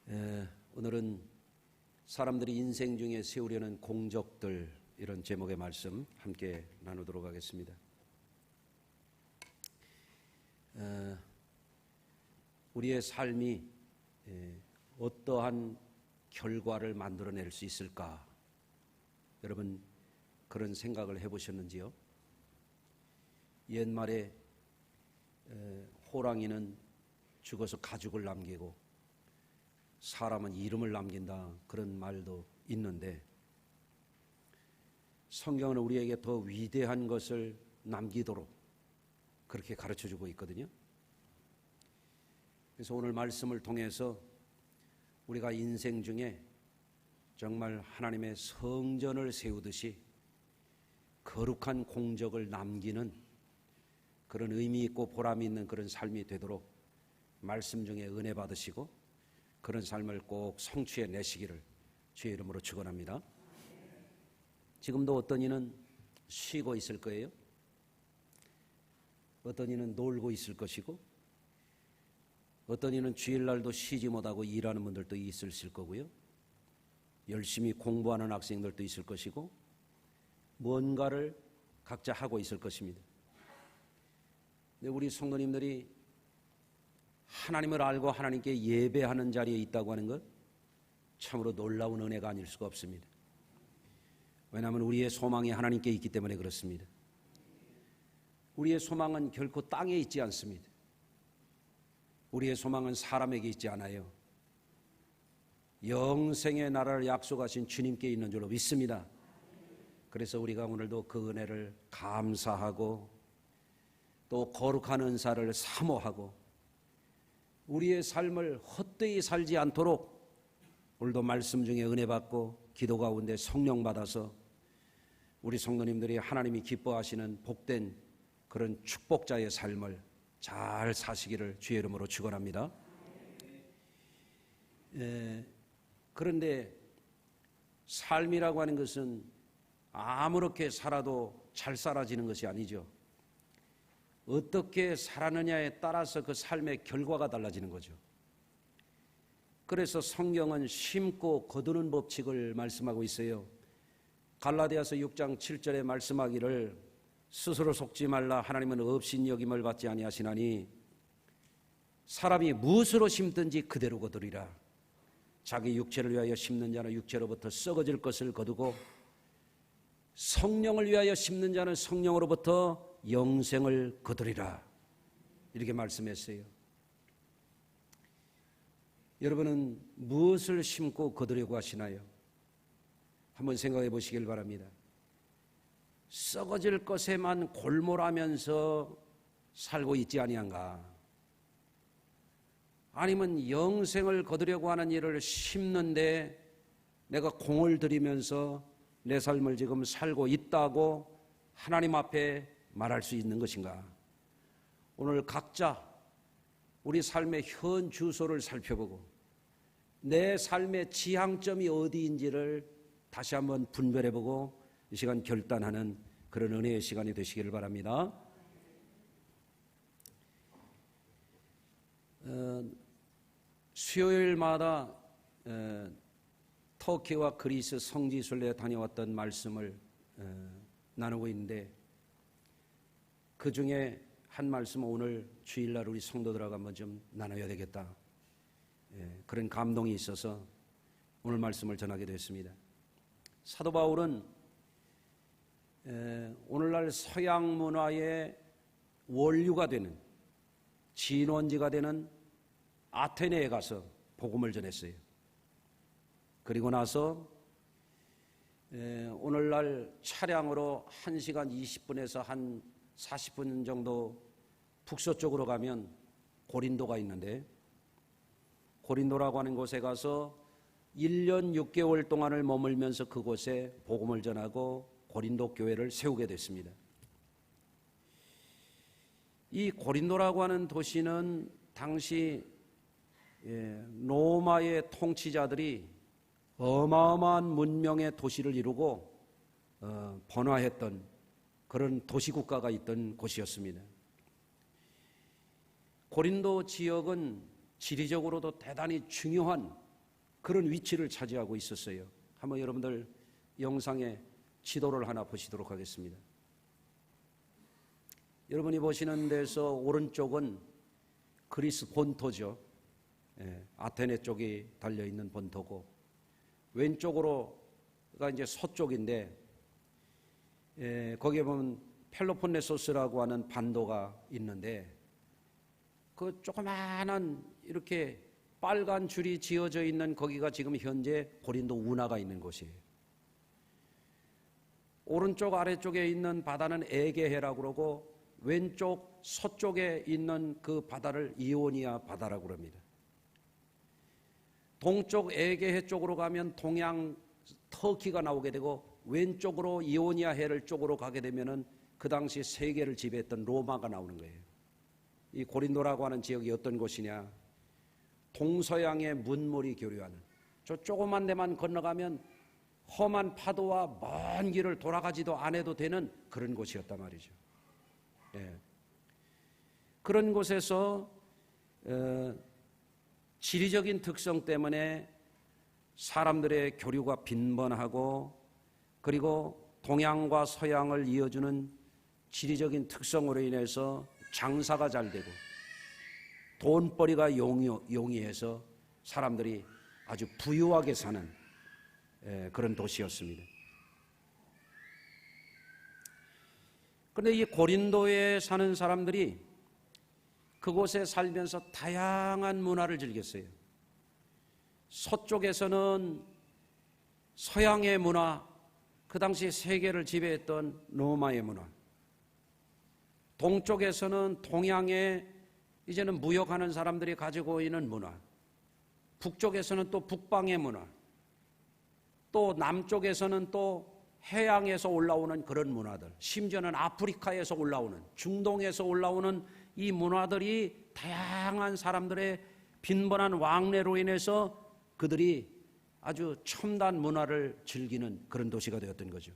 오늘은 사람들이 인생 중에 세우려는 공적들, 이런 제목의 말씀 함께 나누도록 하겠습니다. 우리의 삶이 어떠한 결과를 만들어낼 수 있을까? 여러분 그런 생각을 해보셨는지요? 옛말에 호랑이는 죽어서 가죽을 남기고 사람은 이름을 남긴다, 그런 말도 있는데, 성경은 우리에게 더 위대한 것을 남기도록 그렇게 가르쳐주고 있거든요. 그래서 오늘 말씀을 통해서 우리가 인생 중에 정말 하나님의 성전을 세우듯이 거룩한 공적을 남기는 그런 의미 있고 보람이 있는 그런 삶이 되도록 말씀 중에 은혜 받으시고 그런 삶을 꼭 성취해 내시기를 주의 이름으로 축원합니다. 지금도 어떤 이는 쉬고 있을 거예요. 어떤 이는 놀고 있을 것이고, 어떤 이는 주일날도 쉬지 못하고 일하는 분들도 있으실 거고요. 열심히 공부하는 학생들도 있을 것이고, 뭔가를 각자 하고 있을 것입니다. 근데 우리 성도님들이 하나님을 알고 하나님께 예배하는 자리에 있다고 하는 것, 참으로 놀라운 은혜가 아닐 수가 없습니다. 왜냐하면 우리의 소망이 하나님께 있기 때문에 그렇습니다. 우리의 소망은 결코 땅에 있지 않습니다. 우리의 소망은 사람에게 있지 않아요. 영생의 나라를 약속하신 주님께 있는 줄로 믿습니다. 그래서 우리가 오늘도 그 은혜를 감사하고 또 거룩한 은사를 사모하고 우리의 삶을 헛되이 살지 않도록 오늘도 말씀 중에 은혜 받고 기도 가운데 성령 받아서 우리 성도님들이 하나님이 기뻐하시는 복된 그런 축복자의 삶을 잘 사시기를 주의 이름으로 축원합니다. 그런데 삶이라고 하는 것은 아무렇게 살아도 잘 살아지는 것이 아니죠. 어떻게 살았느냐에 따라서 그 삶의 결과가 달라지는 거죠. 그래서 성경은 심고 거두는 법칙을 말씀하고 있어요. 갈라디아서 6장 7절에 말씀하기를 스스로 속지 말라, 하나님은 없인 여김을 받지 아니하시나니 사람이 무엇으로 심든지 그대로 거두리라. 자기 육체를 위하여 심는 자는 육체로부터 썩어질 것을 거두고 성령을 위하여 심는 자는 성령으로부터 영생을 거두리라, 이렇게 말씀했어요. 여러분은 무엇을 심고 거두려고 하시나요? 한번 생각해 보시길 바랍니다. 썩어질 것에만 골몰하면서 살고 있지 아니한가? 아니면 영생을 거두려고 하는 일을 심는데 내가 공을 들이면서 내 삶을 지금 살고 있다고 하나님 앞에 말할 수 있는 것인가? 오늘 각자 우리 삶의 현 주소를 살펴보고 내 삶의 지향점이 어디인지를 다시 한번 분별해보고 이 시간 결단하는 그런 은혜의 시간이 되시기를 바랍니다. 수요일마다 터키와 그리스 성지순례에 다녀왔던 말씀을 나누고 있는데, 그 중에 한 말씀은 오늘 주일날 우리 성도들하고 한번 좀 나눠야 되겠다, 그런 감동이 있어서 오늘 말씀을 전하게 됐습니다. 사도 바울은 오늘날 서양 문화의 원류가 되는, 진원지가 되는 아테네에 가서 복음을 전했어요. 그리고 나서 오늘날 차량으로 1시간 20분에서 한 40분 정도 북서쪽으로 가면 고린도가 있는데, 고린도라고 하는 곳에 가서 1년 6개월 동안을 머물면서 그곳에 복음을 전하고 고린도 교회를 세우게 됐습니다. 이 고린도라고 하는 도시는 당시 로마의 통치자들이 어마어마한 문명의 도시를 이루고 번화했던 그런 도시국가가 있던 곳이었습니다. 고린도 지역은 지리적으로도 대단히 중요한 그런 위치를 차지하고 있었어요. 한번 여러분들 영상에 지도를 하나 보시도록 하겠습니다. 여러분이 보시는 데서 오른쪽은 그리스 본토죠. 아테네 쪽이 달려있는 본토고, 왼쪽으로가 이제 서쪽인데, 거기에 보면 펠로폰네소스라고 하는 반도가 있는데, 그 조그마한 이렇게 빨간 줄이 지어져 있는 거기가 지금 현재 고린도 운하가 있는 곳이에요. 오른쪽 아래쪽에 있는 바다는 에게해라고 그러고, 왼쪽 서쪽에 있는 그 바다를 이오니아 바다라고 합니다. 동쪽 에게해 쪽으로 가면 동양 터키가 나오게 되고, 왼쪽으로 이오니아 해를 쪽으로 가게 되면은 그 당시 세계를 지배했던 로마가 나오는 거예요. 이 고린도라고 하는 지역이 어떤 곳이냐? 동서양의 문물이 교류하는, 저 조그만 데만 건너가면 험한 파도와 먼 길을 돌아가지도 않아도 되는 그런 곳이었단 말이죠. 그런 곳에서 지리적인 특성 때문에 사람들의 교류가 빈번하고, 그리고 동양과 서양을 이어주는 지리적인 특성으로 인해서 장사가 잘 되고 돈벌이가 용이해서 사람들이 아주 부유하게 사는 그런 도시였습니다. 그런데 이 고린도에 사는 사람들이 그곳에 살면서 다양한 문화를 즐겼어요. 서쪽에서는 서양의 문화, 그 당시 세계를 지배했던 로마의 문화, 동쪽에서는 동양의 이제는 무역하는 사람들이 가지고 있는 문화, 북쪽에서는 또 북방의 문화, 또 남쪽에서는 또 해양에서 올라오는 그런 문화들, 심지어는 아프리카에서 올라오는, 중동에서 올라오는 이 문화들이 다양한 사람들의 빈번한 왕래로 인해서 그들이 아주 첨단 문화를 즐기는 그런 도시가 되었던 거죠.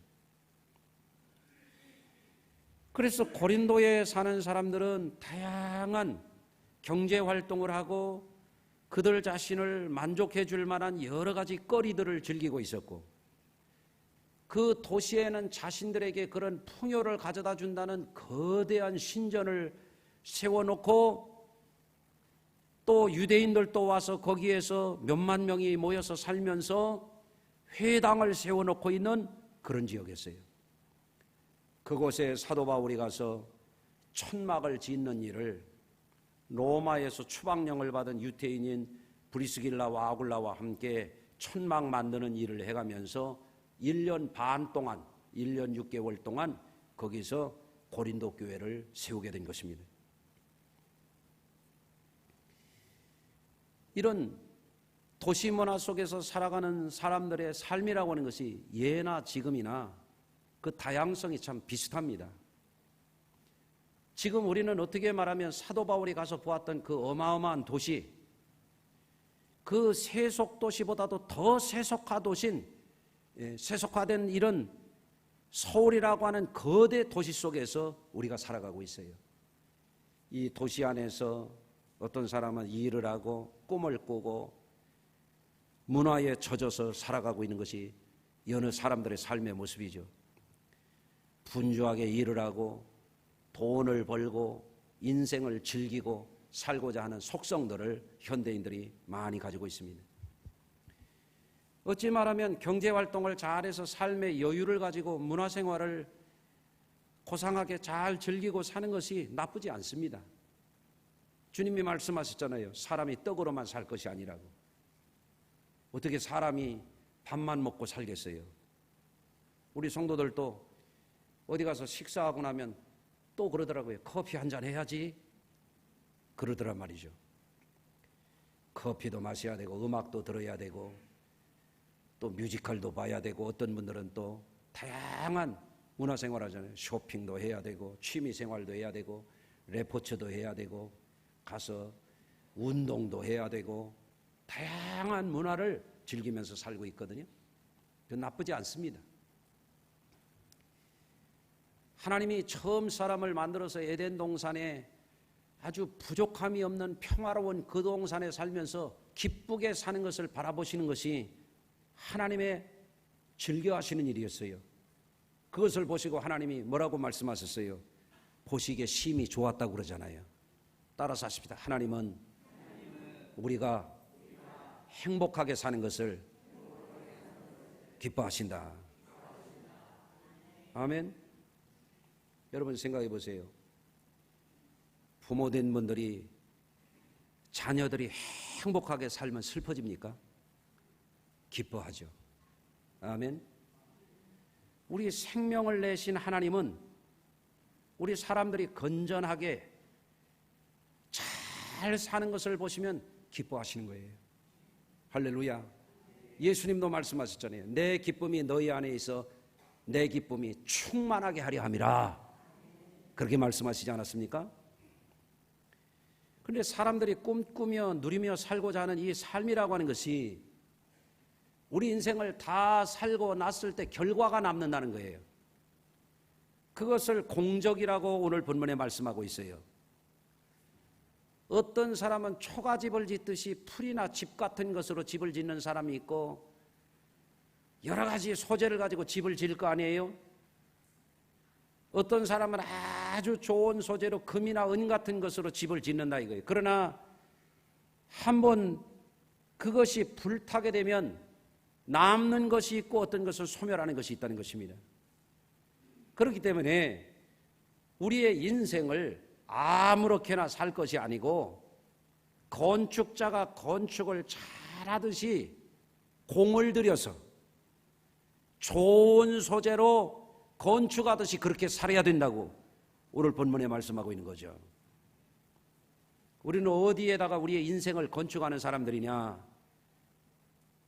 그래서 고린도에 사는 사람들은 다양한 경제 활동을 하고 그들 자신을 만족해 줄 만한 여러 가지 거리들을 즐기고 있었고, 그 도시에는 자신들에게 그런 풍요를 가져다 준다는 거대한 신전을 세워놓고, 또 유대인들도 와서 거기에서 몇만 명이 모여서 살면서 회당을 세워놓고 있는 그런 지역이었어요. 그곳에 사도 바울이 가서 천막을 짓는 일을 로마에서 추방령을 받은 유태인인 브리스길라와 아굴라와 함께 천막 만드는 일을 해가면서 1년 반 동안, 1년 6개월 동안 거기서 고린도 교회를 세우게 된 것입니다. 이런 도시 문화 속에서 살아가는 사람들의 삶이라고 하는 것이 예나 지금이나 그 다양성이 참 비슷합니다. 지금 우리는 어떻게 말하면 사도 바울이 가서 보았던 그 어마어마한 도시, 그 세속 도시보다도 더 세속화된 이런 서울이라고 하는 거대 도시 속에서 우리가 살아가고 있어요. 이 도시 안에서 어떤 사람은 일을 하고 꿈을 꾸고 문화에 젖어서 살아가고 있는 것이 여느 사람들의 삶의 모습이죠. 분주하게 일을 하고 돈을 벌고 인생을 즐기고 살고자 하는 속성들을 현대인들이 많이 가지고 있습니다. 어찌 말하면 경제활동을 잘해서 삶의 여유를 가지고 문화생활을 고상하게 잘 즐기고 사는 것이 나쁘지 않습니다. 주님이 말씀하셨잖아요. 사람이 떡으로만 살 것이 아니라고. 어떻게 사람이 밥만 먹고 살겠어요? 우리 성도들도 어디 가서 식사하고 나면 또 그러더라고요. 커피 한잔 해야지. 그러더란 말이죠. 커피도 마셔야 되고 음악도 들어야 되고 또 뮤지컬도 봐야 되고, 어떤 분들은 또 다양한 문화생활 하잖아요. 쇼핑도 해야 되고 취미생활도 해야 되고 레포츠도 해야 되고 가서 운동도 해야 되고 다양한 문화를 즐기면서 살고 있거든요. 그건 나쁘지 않습니다. 하나님이 처음 사람을 만들어서 에덴 동산에 아주 부족함이 없는 평화로운 그 동산에 살면서 기쁘게 사는 것을 바라보시는 것이 하나님의 즐겨하시는 일이었어요. 그것을 보시고 하나님이 뭐라고 말씀하셨어요? 보시기에 심히 좋았다고 그러잖아요. 따라서 하십시다. 하나님은 우리가 행복하게 사는 것을 기뻐하신다. 아멘. 여러분 생각해 보세요. 부모된 분들이 자녀들이 행복하게 살면 슬퍼집니까? 기뻐하죠. 아멘. 우리 생명을 내신 하나님은 우리 사람들이 건전하게 잘 사는 것을 보시면 기뻐하시는 거예요. 할렐루야. 예수님도 말씀하셨잖아요. 내 기쁨이 너희 안에 있어 내 기쁨이 충만하게 하려 함이라. 그렇게 말씀하시지 않았습니까? 그런데 사람들이 꿈꾸며 누리며 살고자 하는 이 삶이라고 하는 것이 우리 인생을 다 살고 났을 때 결과가 남는다는 거예요. 그것을 공적이라고 오늘 본문에 말씀하고 있어요. 어떤 사람은 초가집을 짓듯이 풀이나 집 같은 것으로 집을 짓는 사람이 있고 여러 가지 소재를 가지고 집을 지을 거 아니에요? 어떤 사람은 아주 좋은 소재로 금이나 은 같은 것으로 집을 짓는다 이거예요. 그러나 한번 그것이 불타게 되면 남는 것이 있고 어떤 것을 소멸하는 것이 있다는 것입니다. 그렇기 때문에 우리의 인생을 아무렇게나 살 것이 아니고 건축자가 건축을 잘하듯이 공을 들여서 좋은 소재로 건축하듯이 그렇게 살아야 된다고 오늘 본문에 말씀하고 있는 거죠. 우리는 어디에다가 우리의 인생을 건축하는 사람들이냐?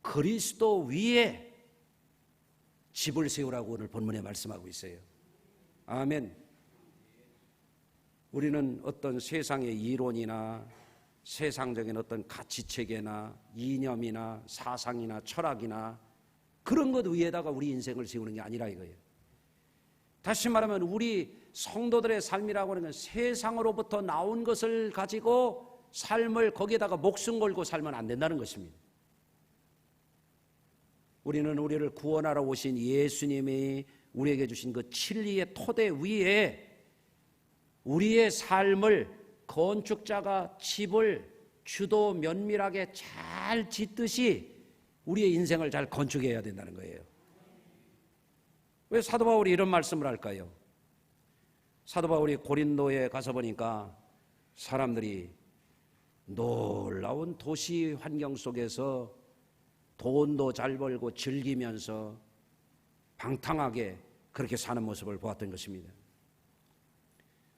그리스도 위에 집을 세우라고 오늘 본문에 말씀하고 있어요. 아멘. 우리는 어떤 세상의 이론이나 세상적인 어떤 가치체계나 이념이나 사상이나 철학이나 그런 것 위에다가 우리 인생을 세우는 게 아니라 이거예요. 다시 말하면 우리 성도들의 삶이라고 하는 건 세상으로부터 나온 것을 가지고 삶을 거기에다가 목숨 걸고 살면 안 된다는 것입니다. 우리는 우리를 구원하러 오신 예수님이 우리에게 주신 그 진리의 토대 위에 우리의 삶을 건축자가 집을 주도 면밀하게 잘 짓듯이 우리의 인생을 잘 건축해야 된다는 거예요. 왜 사도 바울이 이런 말씀을 할까요? 사도 바울이 고린도에 가서 보니까 사람들이 놀라운 도시 환경 속에서 돈도 잘 벌고 즐기면서 방탕하게 그렇게 사는 모습을 보았던 것입니다.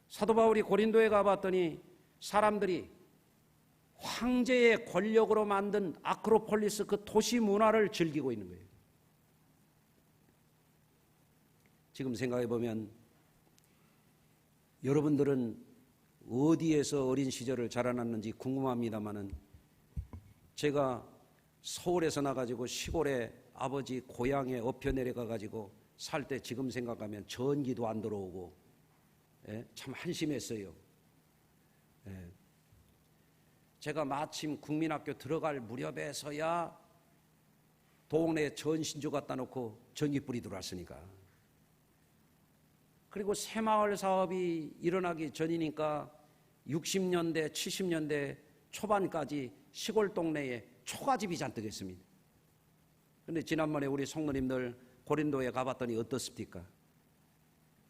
사도 바울이 고린도에 가봤더니 사람들이 황제의 권력으로 만든 아크로폴리스 그 도시 문화를 즐기고 있는 거예요. 지금 생각해 보면 여러분들은 어디에서 어린 시절을 자라났는지 궁금합니다만은 제가 서울에서 나가지고 시골에 아버지 고향에 엎혀 내려가가지고 살 때 지금 생각하면 전기도 안 들어오고 참 한심했어요. 제가 마침 국민학교 들어갈 무렵에서야 동네에 전신주 갖다 놓고 전기불이 들어왔으니까. 그리고 새마을 사업이 일어나기 전이니까 60년대, 70년대 초반까지 시골 동네에 초가집이 잔뜩 있습니다. 그런데 지난번에 우리 성도님들 고린도에 가봤더니 어떻습니까?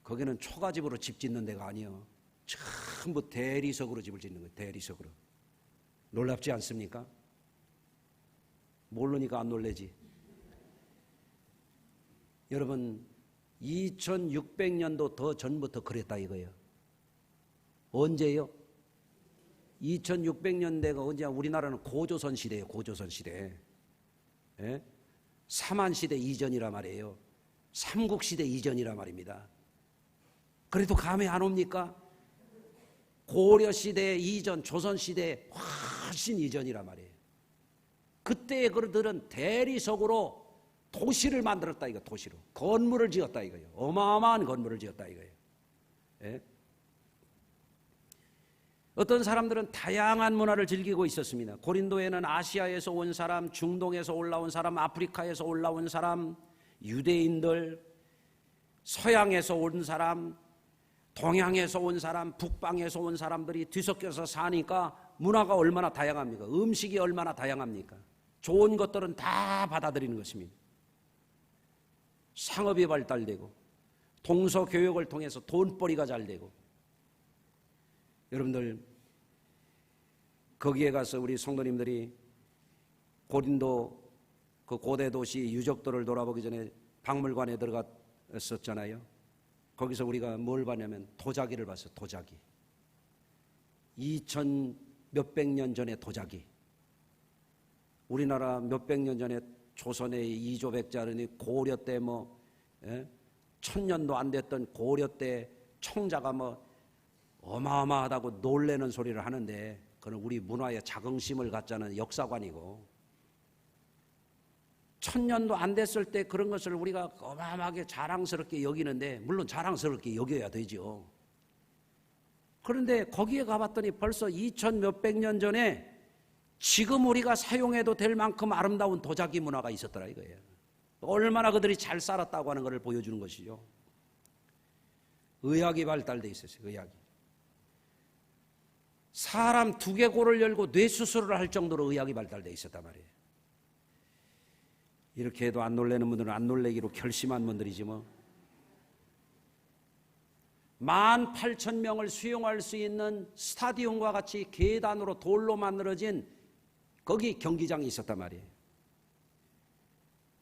거기는 초가집으로 집 짓는 데가 아니에요. 전부 대리석으로 집을 짓는 거예요. 대리석으로. 놀랍지 않습니까? 모르니까 안 놀래지. 여러분 2600년도 더 전부터 그랬다 이거예요. 언제요? 2600년대가 언제야? 우리나라는 고조선 시대예요. 고조선 시대. 예? 삼한시대 이전이라 말이에요. 삼국시대 이전이라 말입니다. 그래도 감이 안 옵니까? 고려시대 이전, 조선시대 훨씬 이전이라 말이에요. 그때의 그들은 대리석으로 도시를 만들었다 이거. 도시로 건물을 지었다 이거예요. 어마어마한 건물을 지었다 이거예요. 예? 어떤 사람들은 다양한 문화를 즐기고 있었습니다. 고린도에는 아시아에서 온 사람, 중동에서 올라온 사람, 아프리카에서 올라온 사람, 유대인들, 서양에서 온 사람, 동양에서 온 사람, 북방에서 온 사람들이 뒤섞여서 사니까 문화가 얼마나 다양합니까? 음식이 얼마나 다양합니까? 좋은 것들은 다 받아들이는 것입니다. 상업이 발달되고 동서교역을 통해서 돈벌이가 잘 되고, 여러분들 거기에 가서 우리 성도님들이 고린도 그 고대 도시 유적들을 돌아보기 전에 박물관에 들어갔었잖아요. 거기서 우리가 뭘 봤냐면 도자기를 봤어요. 도자기. 2000 몇백 년 전의 도자기. 우리나라 몇백 년 전에 조선의 이조백자르니 고려 때 뭐 1000년도 안 됐던 고려 때 청자가 뭐 어마어마하다고 놀래는 소리를 하는데, 그건 우리 문화에 자긍심을 갖자는 역사관이고, 1000년도 안 됐을 때 그런 것을 우리가 어마어마하게 자랑스럽게 여기는데, 물론 자랑스럽게 여겨야 되죠. 그런데 거기에 가봤더니 벌써 2000 몇백 년 전에 지금 우리가 사용해도 될 만큼 아름다운 도자기 문화가 있었더라 이거예요. 얼마나 그들이 잘 살았다고 하는 것을 보여주는 것이죠. 의학이 발달돼 있었어요. 의학이. 사람 두개골을 열고 뇌수술을 할 정도로 의학이 발달돼 있었단 말이에요. 이렇게 해도 안 놀라는 분들은 안 놀래기로 결심한 분들이지 뭐. 18,000명을 수용할 수 있는 스타디움과 같이 계단으로 돌로 만들어진 거기 경기장이 있었단 말이에요.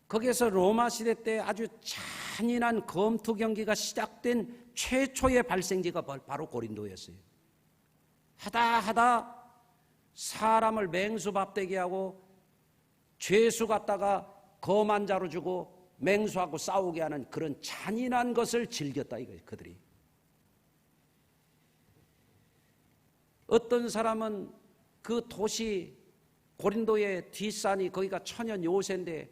거기에서 로마 시대 때 아주 잔인한 검투 경기가 시작된 최초의 발생지가 바로 고린도였어요. 하다 사람을 맹수밥되게 하고 죄수 갖다가 검한 자로 주고 맹수하고 싸우게 하는 그런 잔인한 것을 즐겼다 이거예요. 그들이. 어떤 사람은 그 도시 고린도의 뒷산이 거기가 천연 요새인데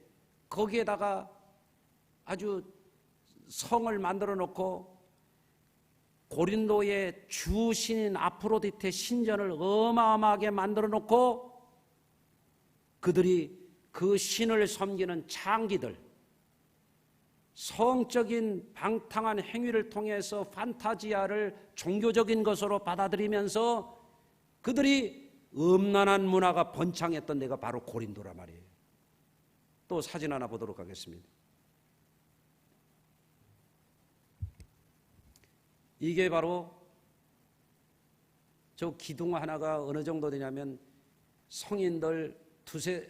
거기에다가 아주 성을 만들어 놓고 고린도의 주신인 아프로디테 신전을 어마어마하게 만들어 놓고 그들이 그 신을 섬기는 창기들, 성적인 방탕한 행위를 통해서 판타지아를 종교적인 것으로 받아들이면서 그들이 음란한 문화가 번창했던 데가 바로 고린도란 말이에요. 또 사진 하나 보도록 하겠습니다. 이게 바로 저 기둥 하나가 어느 정도 되냐면 성인들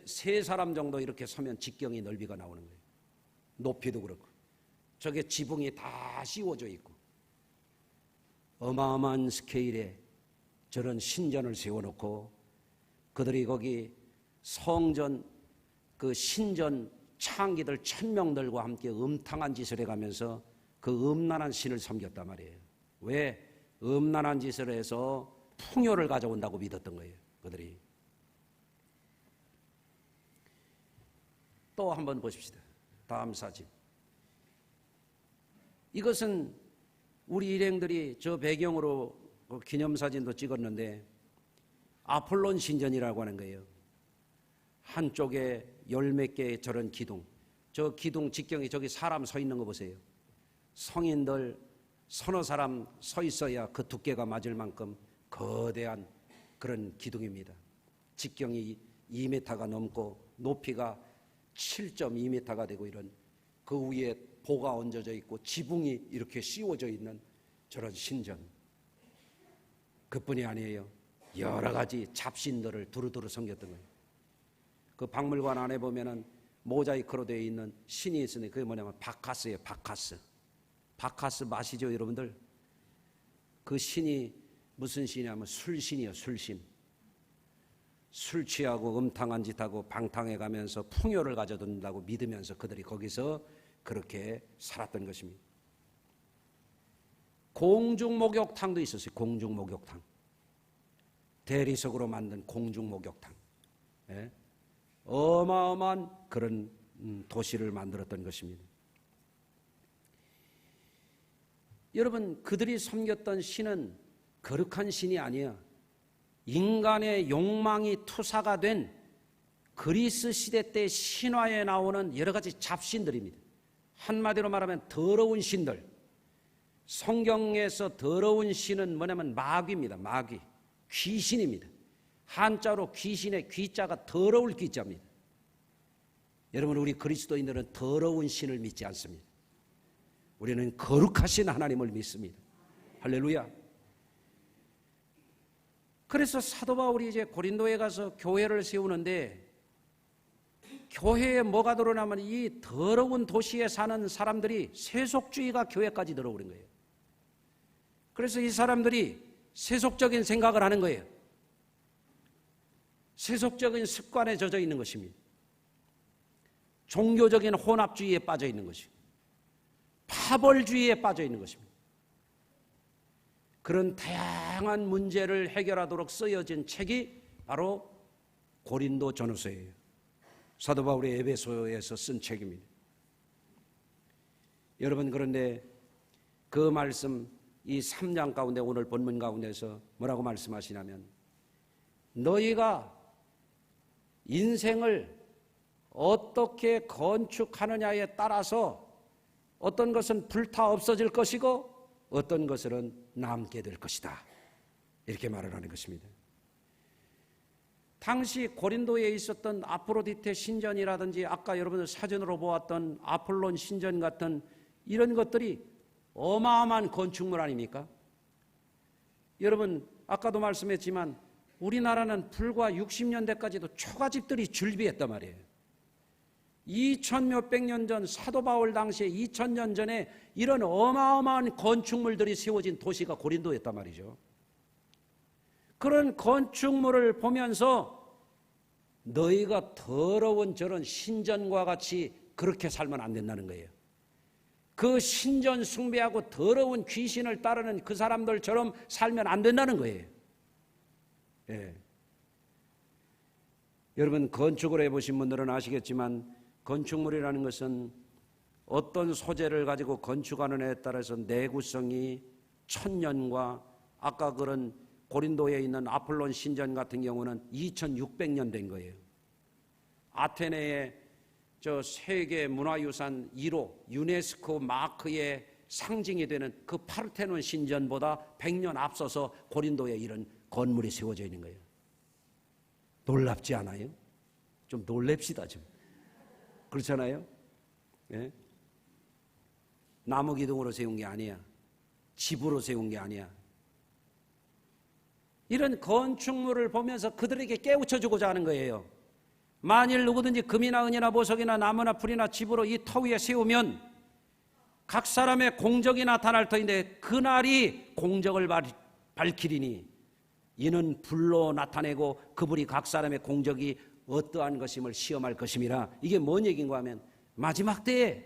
세 사람 정도 이렇게 서면 직경이 넓이가 나오는 거예요. 높이도 그렇고. 저게 지붕이 다 씌워져 있고 어마어마한 스케일의 저런 신전을 세워놓고 그들이 거기 성전 그 신전 창기들 1000명들과 함께 음탕한 짓을 해가면서 그 음란한 신을 섬겼단 말이에요. 왜? 음란한 짓을 해서 풍요를 가져온다고 믿었던 거예요. 그들이. 또 한번 보십시다. 다음 사진. 이것은 우리 일행들이 저 배경으로 기념사진도 찍었는데 아폴론 신전이라고 하는 거예요. 한쪽에 열 몇 개의 저런 기둥, 저 기둥 직경이 저기 사람 서 있는 거 보세요. 성인들 서너 사람 서 있어야 그 두께가 맞을 만큼 거대한 그런 기둥입니다. 직경이 2m가 넘고 높이가 7.2m가 되고 이런 그 위에 보가 얹어져 있고 지붕이 이렇게 씌워져 있는 저런 신전. 그뿐이 아니에요. 여러 가지 잡신들을 두루두루 섬겼던 거예요. 그 박물관 안에 보면은 모자이크로 되어 있는 신이 있으니 그게 뭐냐면 바카스예요. 바카스. 바카스 마시죠, 여러분들? 그 신이 무슨 신이냐면 술신이에요. 술신. 술 취하고 음탕한 짓하고 방탕해 가면서 풍요를 가져둔다고 믿으면서 그들이 거기서 그렇게 살았던 것입니다. 공중목욕탕도 있었어요. 공중목욕탕. 대리석으로 만든 공중목욕탕. 예? 어마어마한 그런 도시를 만들었던 것입니다. 여러분, 그들이 섬겼던 신은 거룩한 신이 아니야. 인간의 욕망이 투사가 된 그리스 시대 때 신화에 나오는 여러 가지 잡신들입니다. 한마디로 말하면 더러운 신들. 성경에서 더러운 신은 뭐냐면 마귀입니다. 마귀. 귀신입니다. 한자로 귀신의 귀자가 더러울 귀자입니다. 여러분, 우리 그리스도인들은 더러운 신을 믿지 않습니다. 우리는 거룩하신 하나님을 믿습니다. 할렐루야. 그래서 사도 바울이 이제 고린도에 가서 교회를 세우는데, 교회에 뭐가 들어오냐면 이 더러운 도시에 사는 사람들이 세속주의가 교회까지 들어오는 거예요. 그래서 이 사람들이 세속적인 생각을 하는 거예요. 세속적인 습관에 젖어 있는 것입니다. 종교적인 혼합주의에 빠져 있는 것이고 파벌주의에 빠져 있는 것입니다. 그런 다양한 문제를 해결하도록 쓰여진 책이 바로 고린도 전후서예요. 사도 바울이 에베소에서 쓴 책입니다. 여러분, 그런데 그 말씀, 이 3장 가운데 오늘 본문 가운데서 뭐라고 말씀하시냐면, 너희가 인생을 어떻게 건축하느냐에 따라서 어떤 것은 불타 없어질 것이고 어떤 것은 남게 될 것이다, 이렇게 말을 하는 것입니다. 당시 고린도에 있었던 아프로디테 신전이라든지 아까 여러분들 사진으로 보았던 아폴론 신전 같은 이런 것들이 어마어마한 건축물 아닙니까? 여러분, 아까도 말씀했지만 우리나라는 불과 60년대까지도 초가집들이 즐비했단 말이에요. 2000 몇백 년 전, 사도 바울 당시에 2000년 전에 이런 어마어마한 건축물들이 세워진 도시가 고린도였단 말이죠. 그런 건축물을 보면서 너희가 더러운 저런 신전과 같이 그렇게 살면 안 된다는 거예요. 그 신전 숭배하고 더러운 귀신을 따르는 그 사람들처럼 살면 안 된다는 거예요. 예. 여러분, 건축을 해보신 분들은 아시겠지만 건축물이라는 것은 어떤 소재를 가지고 건축하는 애에 따라서 내구성이 1000년과 아까 그런 고린도에 있는 아폴론 신전 같은 경우는 2600년 된 거예요. 아테네의 저 세계 문화유산 1호 유네스코 마크의 상징이 되는 그 파르테논 신전보다 100년 앞서서 고린도에 이런 건물이 세워져 있는 거예요. 놀랍지 않아요? 좀 놀랍시다 좀. 그렇잖아요? 예? 나무 기둥으로 세운 게 아니야. 집으로 세운 게 아니야. 이런 건축물을 보면서 그들에게 깨우쳐주고자 하는 거예요. 만일 누구든지 금이나 은이나 보석이나 나무나 풀이나 집으로 이 터 위에 세우면 각 사람의 공적이 나타날 터인데 그날이 공적을 밝히리니 이는 불로 나타내고 그 불이 각 사람의 공적이 어떠한 것임을 시험할 것임이라. 이게 뭔 얘기인가 하면 마지막 때에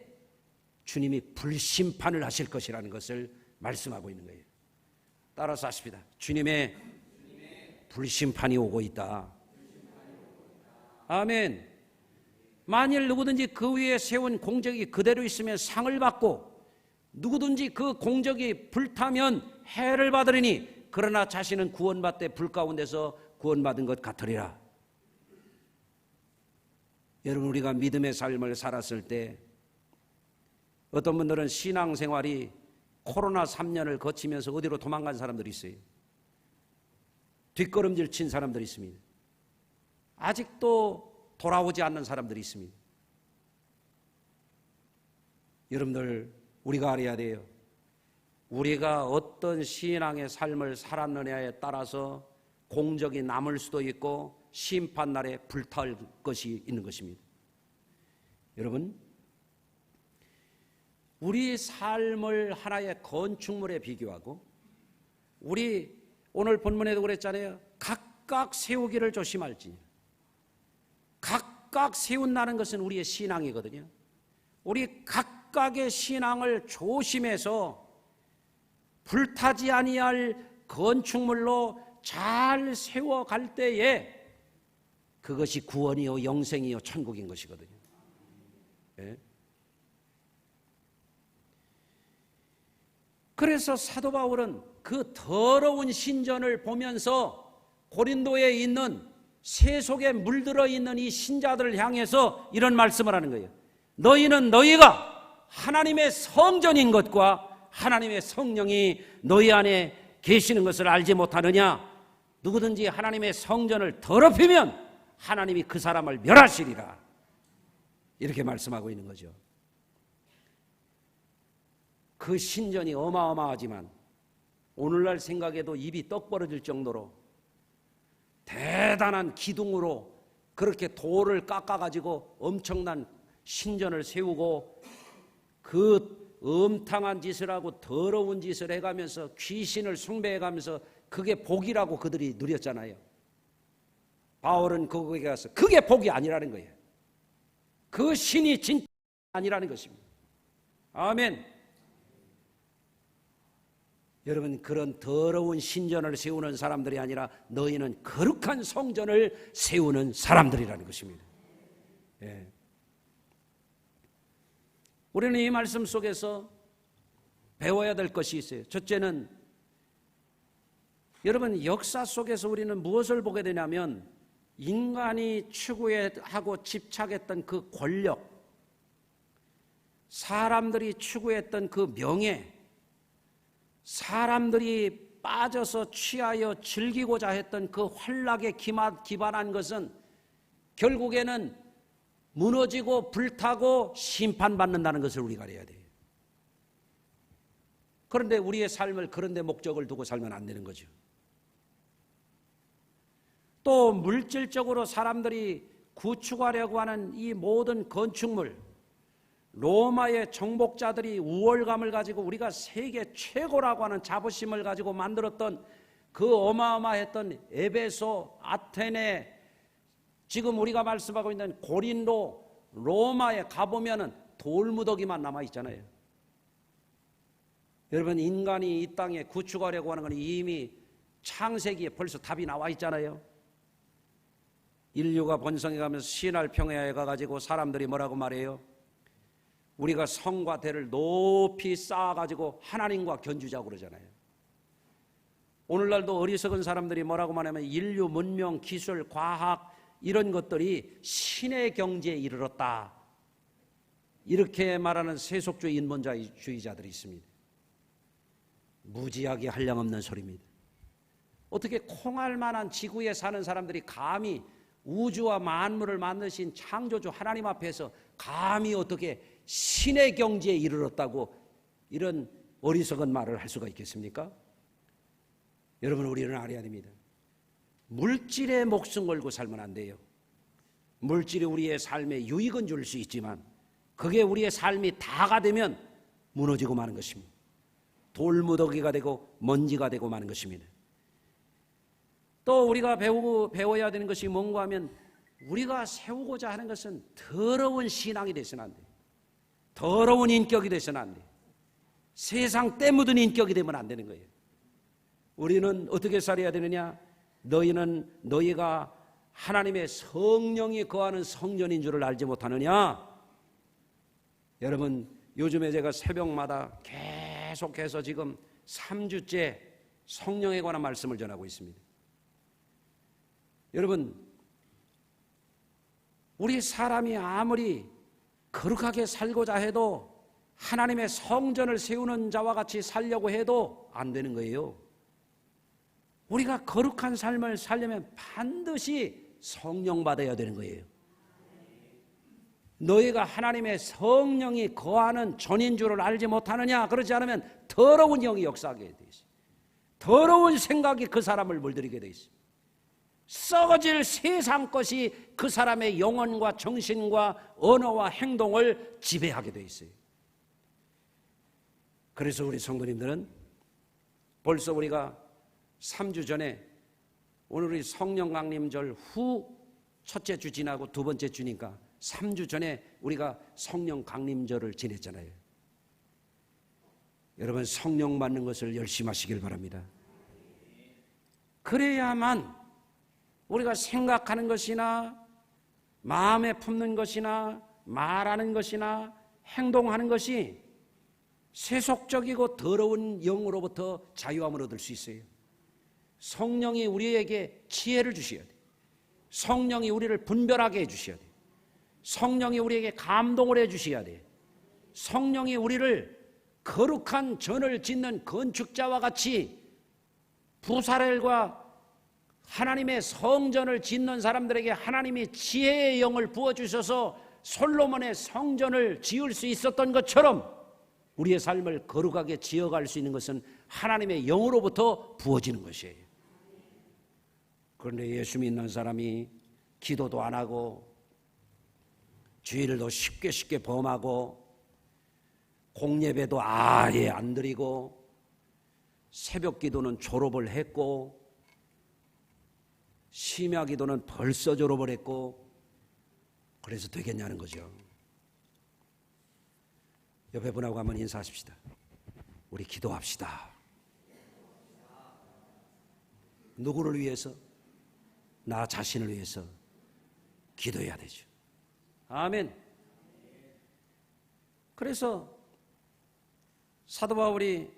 주님이 불심판을 하실 것이라는 것을 말씀하고 있는 거예요. 따라서 하십니다. 주님의 불심판이 오고 있다. 아멘. 만일 누구든지 그 위에 세운 공적이 그대로 있으면 상을 받고 누구든지 그 공적이 불타면 해를 받으리니 그러나 자신은 구원받되 불 가운데서 구원받은 것 같으리라. 여러분, 우리가 믿음의 삶을 살았을 때 어떤 분들은 신앙생활이 코로나 3년을 거치면서 어디로 도망간 사람들이 있어요. 뒷걸음질 친 사람들이 있습니다. 아직도 돌아오지 않는 사람들이 있습니다. 여러분들, 우리가 알아야 돼요. 우리가 어떤 신앙의 삶을 살았느냐에 따라서 공적이 남을 수도 있고 심판날에 불탈 것이 있는 것입니다. 여러분, 우리 삶을 하나의 건축물에 비교하고, 우리 오늘 본문에도 그랬잖아요. 각각 세우기를 조심할지. 각각 세운다는 것은 우리의 신앙이거든요. 우리 각각의 신앙을 조심해서 불타지 아니할 건축물로 잘 세워갈 때에 그것이 구원이요 영생이요 천국인 것이거든요. 예? 그래서 사도 바울은 그 더러운 신전을 보면서 고린도에 있는 세속에 물들어 있는 이 신자들을 향해서 이런 말씀을 하는 거예요. 너희는 너희가 하나님의 성전인 것과 하나님의 성령이 너희 안에 계시는 것을 알지 못하느냐? 누구든지 하나님의 성전을 더럽히면 하나님이 그 사람을 멸하시리라. 이렇게 말씀하고 있는 거죠. 그 신전이 어마어마하지만 오늘날 생각해도 입이 떡 벌어질 정도로 대단한 기둥으로 그렇게 돌을 깎아가지고 엄청난 신전을 세우고 그 음탕한 짓을 하고 더러운 짓을 해가면서 귀신을 숭배해가면서 그게 복이라고 그들이 누렸잖아요. 바울은 거기에 가서 그게 복이 아니라는 거예요. 그 신이 진짜 아니라는 것입니다. 아멘. 여러분, 그런 더러운 신전을 세우는 사람들이 아니라 너희는 거룩한 성전을 세우는 사람들이라는 것입니다. 예. 우리는 이 말씀 속에서 배워야 될 것이 있어요. 첫째는 여러분, 역사 속에서 우리는 무엇을 보게 되냐면 인간이 추구하고 집착했던 그 권력, 사람들이 추구했던 그 명예, 사람들이 빠져서 취하여 즐기고자 했던 그 환락에 기반한 것은 결국에는 무너지고 불타고 심판받는다는 것을 우리가 알아야 돼요. 그런데 우리의 삶을 그런 데 목적을 두고 살면 안 되는 거죠. 또 물질적으로 사람들이 구축하려고 하는 이 모든 건축물, 로마의 정복자들이 우월감을 가지고 우리가 세계 최고라고 하는 자부심을 가지고 만들었던 그 어마어마했던 에베소, 아테네, 지금 우리가 말씀하고 있는 고린도, 로마에 가보면은 돌무더기만 남아있잖아요. 여러분, 인간이 이 땅에 구축하려고 하는 건 이미 창세기에 벌써 답이 나와 있잖아요. 인류가 번성해 가면서 신할 평야에 가가지고 사람들이 뭐라고 말해요? 우리가 성과 대를 높이 쌓아가지고 하나님과 견주자고 그러잖아요. 오늘날도 어리석은 사람들이 뭐라고 말하면 인류 문명, 기술, 과학 이런 것들이 신의 경지에 이르렀다. 이렇게 말하는 세속주의 인본주의자들이 있습니다. 무지하게 한량없는 소리입니다. 어떻게 콩알만한 지구에 사는 사람들이 감히 우주와 만물을 만드신 창조주 하나님 앞에서 감히 어떻게 신의 경지에 이르렀다고 이런 어리석은 말을 할 수가 있겠습니까? 여러분, 우리는 알아야 됩니다. 물질에 목숨 걸고 살면 안 돼요. 물질이 우리의 삶에 유익은 줄 수 있지만 그게 우리의 삶이 다가 되면 무너지고 마는 것입니다. 돌무더기가 되고 먼지가 되고 마는 것입니다. 또 우리가 배워야 되는 것이 뭔가 하면 우리가 세우고자 하는 것은 더러운 신앙이 되서는 안 돼요. 더러운 인격이 되서는 안 돼요. 세상 때 묻은 인격이 되면 안 되는 거예요. 우리는 어떻게 살아야 되느냐? 너희는 너희가 하나님의 성령이 거하는 성전인 줄을 알지 못하느냐? 여러분, 요즘에 제가 새벽마다 계속해서 지금 3주째 성령에 관한 말씀을 전하고 있습니다. 여러분, 우리 사람이 아무리 거룩하게 살고자 해도 하나님의 성전을 세우는 자와 같이 살려고 해도 안 되는 거예요. 우리가 거룩한 삶을 살려면 반드시 성령 받아야 되는 거예요. 너희가 하나님의 성령이 거하는 전인 줄을 알지 못하느냐? 그렇지 않으면 더러운 영이 역사하게 돼 있어요. 더러운 생각이 그 사람을 물들이게 돼 있어요. 썩어질 세상 것이 그 사람의 영혼과 정신과 언어와 행동을 지배하게 돼 있어요. 그래서 우리 성도님들은 벌써 우리가 3주 전에 오늘이 성령 강림절 후 첫째 주 지나고 두 번째 주니까 3주 전에 우리가 성령 강림절을 지냈잖아요. 여러분, 성령 받는 것을 열심히 하시길 바랍니다. 그래야만 우리가 생각하는 것이나 마음에 품는 것이나 말하는 것이나 행동하는 것이 세속적이고 더러운 영으로부터 자유함을 얻을 수 있어요. 성령이 우리에게 지혜를 주셔야 돼. 성령이 우리를 분별하게 해주셔야 돼. 성령이 우리에게 감동을 해주셔야 돼. 성령이 우리를 거룩한 전을 짓는 건축자와 같이 부사렐과 하나님의 성전을 짓는 사람들에게 하나님이 지혜의 영을 부어주셔서 솔로몬의 성전을 지을 수 있었던 것처럼 우리의 삶을 거룩하게 지어갈 수 있는 것은 하나님의 영으로부터 부어지는 것이에요. 그런데 예수 믿는 사람이 기도도 안 하고 주일도 쉽게 범하고 공예배도 아예 안 드리고 새벽 기도는 졸업을 했고 심야 기도는 벌써 졸업을 했고 그래서 되겠냐는 거죠. 옆에 분하고 한번 인사하십시다. 우리 기도합시다. 누구를 위해서? 나 자신을 위해서 기도해야 되죠. 아멘. 그래서 사도 바울이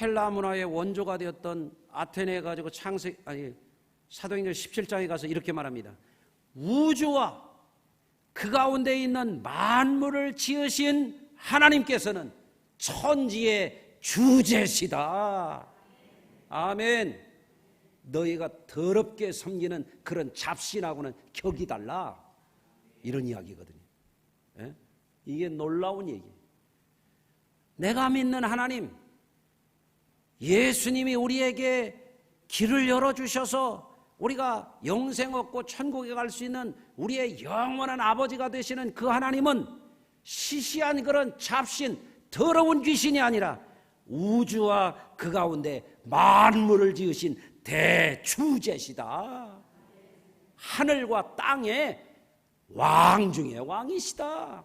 헬라 문화의 원조가 되었던 아테네에 가지고 사도행전 17장에 가서 이렇게 말합니다. 우주와 그 가운데 있는 만물을 지으신 하나님께서는 천지의 주제시다. 아멘. 너희가 더럽게 섬기는 그런 잡신하고는 격이 달라. 이런 이야기거든요. 예? 이게 놀라운 얘기예요. 내가 믿는 하나님, 예수님이 우리에게 길을 열어주셔서 우리가 영생 얻고 천국에 갈 수 있는 우리의 영원한 아버지가 되시는 그 하나님은 시시한 그런 잡신, 더러운 귀신이 아니라 우주와 그 가운데 만물을 지으신 대주제시다. 하늘과 땅의 왕 중에 왕이시다.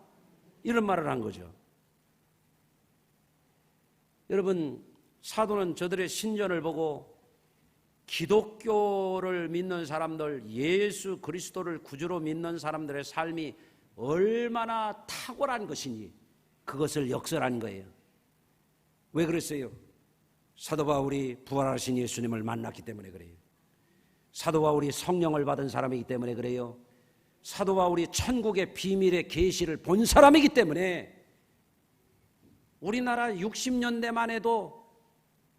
이런 말을 한 거죠. 여러분, 사도는 저들의 신전을 보고 기독교를 믿는 사람들, 예수 그리스도를 구주로 믿는 사람들의 삶이 얼마나 탁월한 것이니 그것을 역설한 거예요. 왜 그랬어요? 사도 바울이 부활하신 예수님을 만났기 때문에 그래요. 사도 바울이 성령을 받은 사람이기 때문에 그래요. 사도 바울이 천국의 비밀의 계시를 본 사람이기 때문에 우리나라 60년대만 해도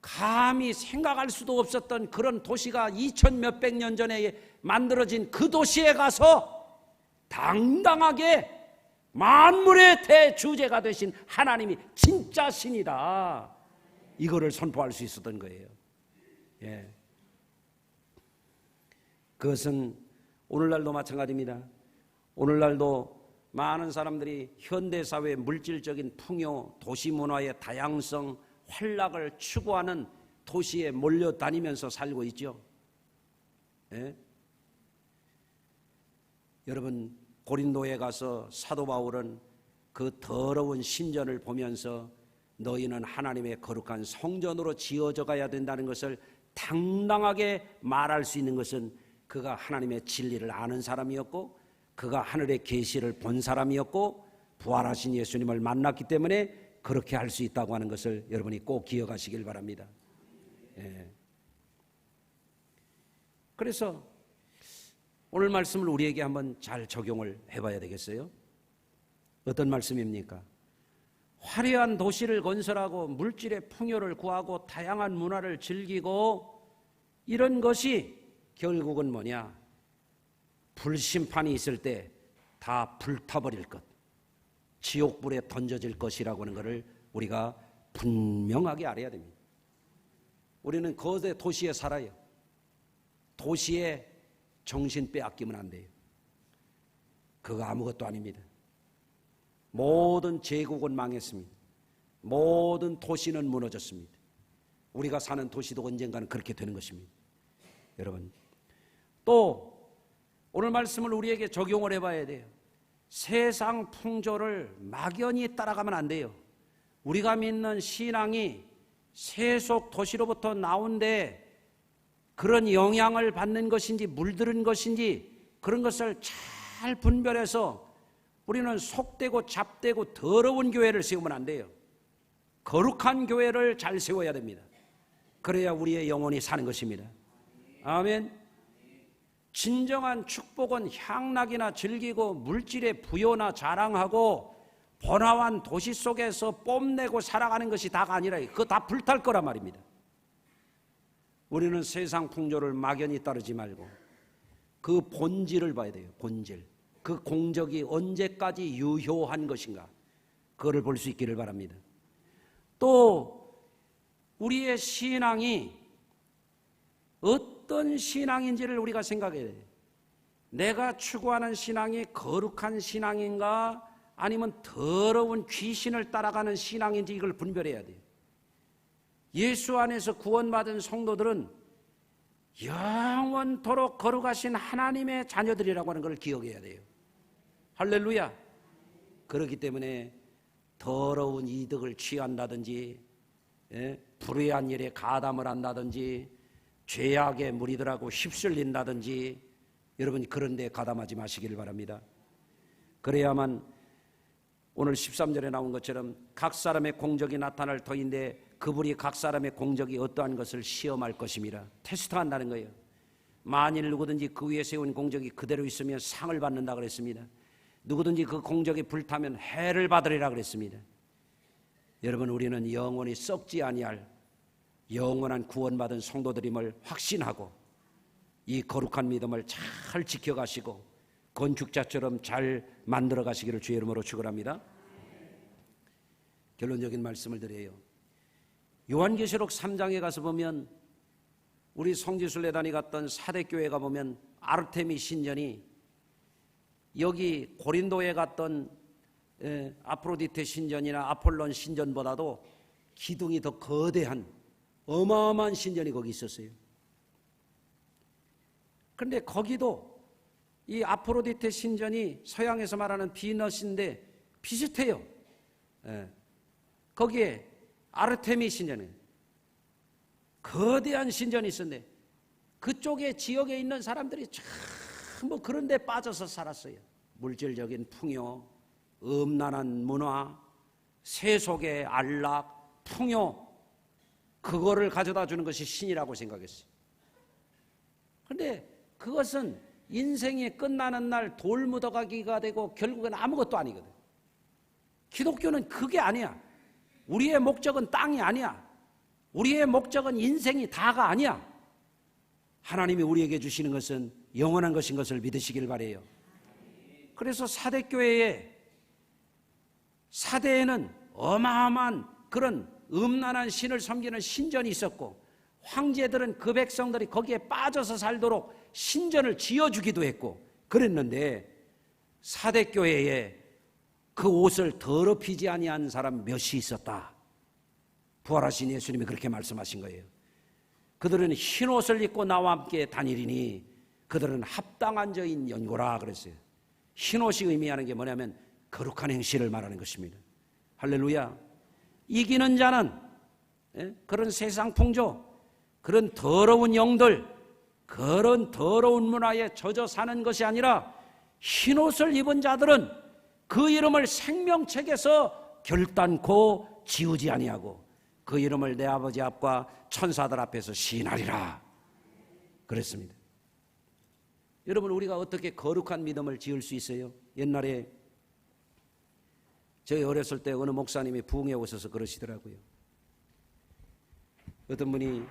감히 생각할 수도 없었던 그런 도시가 2000 몇백 년 전에 만들어진 그 도시에 가서 당당하게 만물의 대주제가 되신 하나님이 진짜 신이다, 이거를 선포할 수 있었던 거예요. 예. 그것은 오늘날도 마찬가지입니다. 오늘날도 많은 사람들이 현대사회의 물질적인 풍요, 도시문화의 다양성, 활락을 추구하는 도시에 몰려다니면서 살고 있죠. 예? 여러분, 고린도에 가서 사도 바울은 그 더러운 신전을 보면서 너희는 하나님의 거룩한 성전으로 지어져 가야 된다는 것을 당당하게 말할 수 있는 것은 그가 하나님의 진리를 아는 사람이었고 그가 하늘의 계시를 본 사람이었고 부활하신 예수님을 만났기 때문에 그렇게 할 수 있다고 하는 것을 여러분이 꼭 기억하시길 바랍니다. 예. 그래서 오늘 말씀을 우리에게 한번 잘 적용을 해봐야 되겠어요? 어떤 말씀입니까? 화려한 도시를 건설하고 물질의 풍요를 구하고 다양한 문화를 즐기고 이런 것이 결국은 뭐냐? 불심판이 있을 때 다 불타버릴 것, 지옥불에 던져질 것이라고 하는 것을 우리가 분명하게 알아야 됩니다. 우리는 거대 도시에 살아요. 도시에 정신 빼앗기면 안 돼요. 그거 아무것도 아닙니다. 모든 제국은 망했습니다. 모든 도시는 무너졌습니다. 우리가 사는 도시도 언젠가는 그렇게 되는 것입니다. 여러분, 또 오늘 말씀을 우리에게 적용을 해봐야 돼요. 세상 풍조를 막연히 따라가면 안 돼요. 우리가 믿는 신앙이 세속 도시로부터 나온데 그런 영향을 받는 것인지 물들은 것인지 그런 것을 잘 분별해서 우리는 속되고 잡되고 더러운 교회를 세우면 안 돼요. 거룩한 교회를 잘 세워야 됩니다. 그래야 우리의 영혼이 사는 것입니다. 아멘. 진정한 축복은 향락이나 즐기고 물질의 부여나 자랑하고 번화한 도시 속에서 뽐내고 살아가는 것이 다가 아니라 그거 다 불탈 거란 말입니다. 우리는 세상 풍조를 막연히 따르지 말고 그 본질을 봐야 돼요. 본질. 그 공적이 언제까지 유효한 것인가, 그거를 볼 수 있기를 바랍니다. 또 우리의 신앙이 어떤 신앙인지를 우리가 생각해야 돼요. 내가 추구하는 신앙이 거룩한 신앙인가 아니면 더러운 귀신을 따라가는 신앙인지 이걸 분별해야 돼요. 예수 안에서 구원받은 성도들은 영원토록 거룩하신 하나님의 자녀들이라고 하는 걸 기억해야 돼요. 할렐루야. 그렇기 때문에 더러운 이득을 취한다든지 불의한 일에 가담을 한다든지 죄악의 무리들하고 휩쓸린다든지 여러분 그런 데 가담하지 마시기를 바랍니다. 그래야만 오늘 13절에 나온 것처럼 각 사람의 공적이 나타날 터인데 그분이 각 사람의 공적이 어떠한 것을 시험할 것임이라. 테스트한다는 거예요. 만일 누구든지 그 위에 세운 공적이 그대로 있으면 상을 받는다 그랬습니다. 누구든지 그 공적이 불타면 해를 받으리라 그랬습니다. 여러분 우리는 영원히 썩지 아니할 영원한 구원받은 성도들임을 확신하고 이 거룩한 믿음을 잘 지켜가시고 건축자처럼 잘 만들어 가시기를 주의 이름으로 축원합니다. 결론적인 말씀을 드려요. 요한계시록 3장에 가서 보면 우리 성지순례단이 갔던 사대교회 가보면 아르테미 신전이 여기 고린도에 갔던 아프로디테 신전이나 아폴론 신전보다도 기둥이 더 거대한 어마어마한 신전이 거기 있었어요. 그런데 거기도 이 아프로디테 신전이 서양에서 말하는 비너스인데 비슷해요. 거기에 아르테미 신전에 거대한 신전이 있었는데 그쪽에 지역에 있는 사람들이 전부 그런 데 빠져서 살았어요. 물질적인 풍요, 음란한 문화, 세속의 안락, 풍요, 그거를 가져다 주는 것이 신이라고 생각했어요. 그런데 그것은 인생이 끝나는 날 돌 묻어가기가 되고 결국은 아무것도 아니거든. 기독교는 그게 아니야. 우리의 목적은 땅이 아니야. 우리의 목적은 인생이 다가 아니야. 하나님이 우리에게 주시는 것은 영원한 것인 것을 믿으시길 바라요. 그래서 사대에는 어마어마한 그런 음란한 신을 섬기는 신전이 있었고 황제들은 그 백성들이 거기에 빠져서 살도록 신전을 지어주기도 했고 그랬는데 사대교회에 그 옷을 더럽히지 아니한 사람 몇이 있었다. 부활하신 예수님이 그렇게 말씀하신 거예요. 그들은 흰 옷을 입고 나와 함께 다니리니 그들은 합당한 자인 연고라 그랬어요. 흰 옷이 의미하는 게 뭐냐면 거룩한 행실을 말하는 것입니다. 할렐루야. 이기는 자는 그런 세상 풍조, 그런 더러운 영들, 그런 더러운 문화에 젖어 사는 것이 아니라 흰 옷을 입은 자들은 그 이름을 생명책에서 결단코 지우지 아니하고 그 이름을 내 아버지 앞과 천사들 앞에서 시인하리라 그랬습니다. 여러분 우리가 어떻게 거룩한 믿음을 지을 수 있어요? 옛날에 저희 어렸을 때 어느 목사님이 부흥에 오셔서 그러시더라고요. 어떤 분이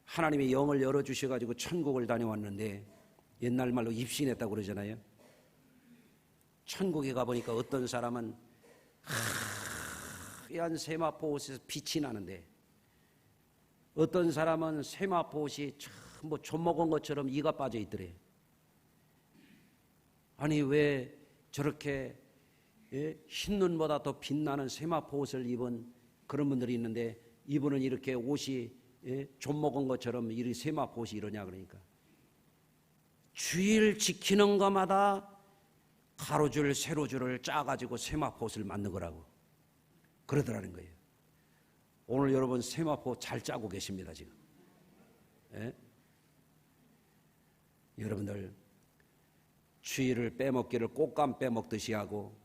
하나님이 영을 열어주셔가지고 천국을 다녀왔는데 옛날 말로 입신했다고 그러잖아요. 천국에 가보니까 어떤 사람은 하얀 세마포 옷에서 빛이 나는데 어떤 사람은 세마포 옷이 뭐 좀 먹은 것처럼 이가 빠져 있더래. 아니 왜 저렇게 흰 눈보다 더 빛나는 세마포 옷을 입은 그런 분들이 있는데 이분은 이렇게 옷이 좀 먹은 것처럼 이 세마포 옷이 이러냐 그러니까 주일 지키는 것마다 가로줄 세로줄을 짜가지고 세마포 옷을 만든 거라고 그러더라는 거예요. 오늘 여러분 세마포 잘 짜고 계십니다 지금. 여러분들 주일을 빼먹기를 꽃감 빼먹듯이 하고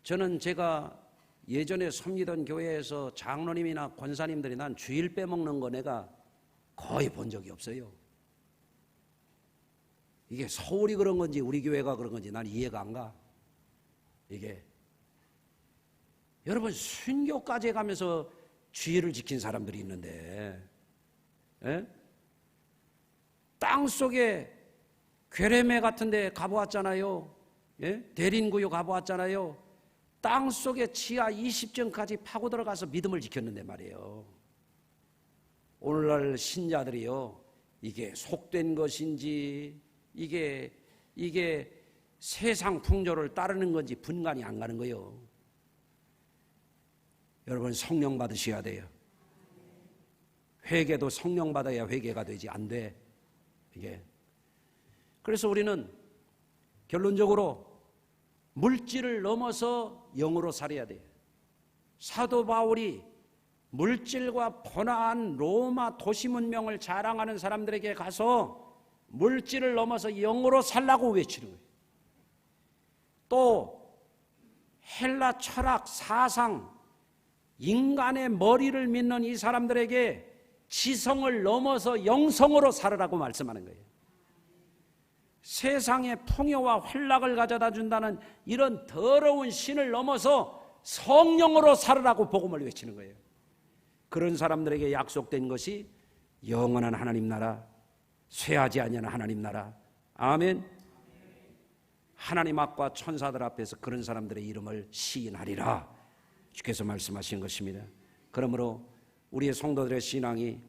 저는 제가 예전에 섬기던 교회에서 장로님이나 권사님들이 난 주일 빼먹는 거 내가 거의 본 적이 없어요. 이게 서울이 그런 건지 우리 교회가 그런 건지 난 이해가 안 가. 이게 여러분 순교까지 가면서 주의를 지킨 사람들이 있는데, 예? 땅속에 괴레메 같은 데 가보았잖아요. 예? 대린구유 가보았잖아요. 땅속에 지하 20층까지 파고 들어가서 믿음을 지켰는데 말이에요. 오늘날 신자들이요, 이게 속된 것인지 이게 세상 풍조를 따르는 건지 분간이 안 가는 거예요. 여러분 성령 받으셔야 돼요. 회개도 성령 받아야 회개가 되지 안 돼. 이게. 그래서 우리는 결론적으로 물질을 넘어서 영으로 살아야 돼요. 사도 바울이 물질과 번화한 로마 도시 문명을 자랑하는 사람들에게 가서 물질을 넘어서 영으로 살라고 외치는 거예요. 또 헬라 철학, 사상, 인간의 머리를 믿는 이 사람들에게 지성을 넘어서 영성으로 살으라고 말씀하는 거예요. 세상의 풍요와 환락을 가져다 준다는 이런 더러운 신을 넘어서 성령으로 살으라고 복음을 외치는 거예요. 그런 사람들에게 약속된 것이 영원한 하나님 나라, 쇠하지 아니하는 하나님 나라. 아멘. 하나님 앞과 천사들 앞에서 그런 사람들의 이름을 시인하리라 주께서 말씀하신 것입니다. 그러므로 우리의 성도들의 신앙이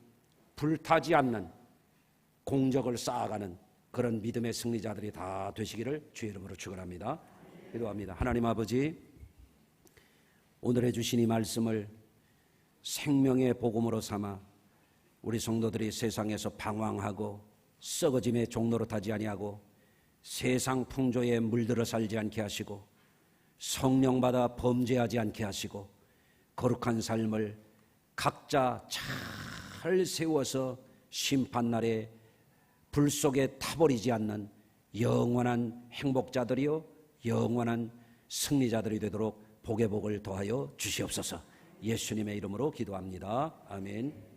불타지 않는 공적을 쌓아가는 그런 믿음의 승리자들이 다 되시기를 주의 이름으로 축원합니다. 기도합니다. 하나님 아버지, 오늘 해주신 이 말씀을 생명의 복음으로 삼아 우리 성도들이 세상에서 방황하고 썩어짐의 종로로 타지 아니하고 세상 풍조에 물들어 살지 않게 하시고 성령받아 범죄하지 않게 하시고 거룩한 삶을 각자 잘 세워서 심판날에 불 속에 타버리지 않는 영원한 행복자들이요 영원한 승리자들이 되도록 복의 복을 더하여 주시옵소서. 예수님의 이름으로 기도합니다. 아멘.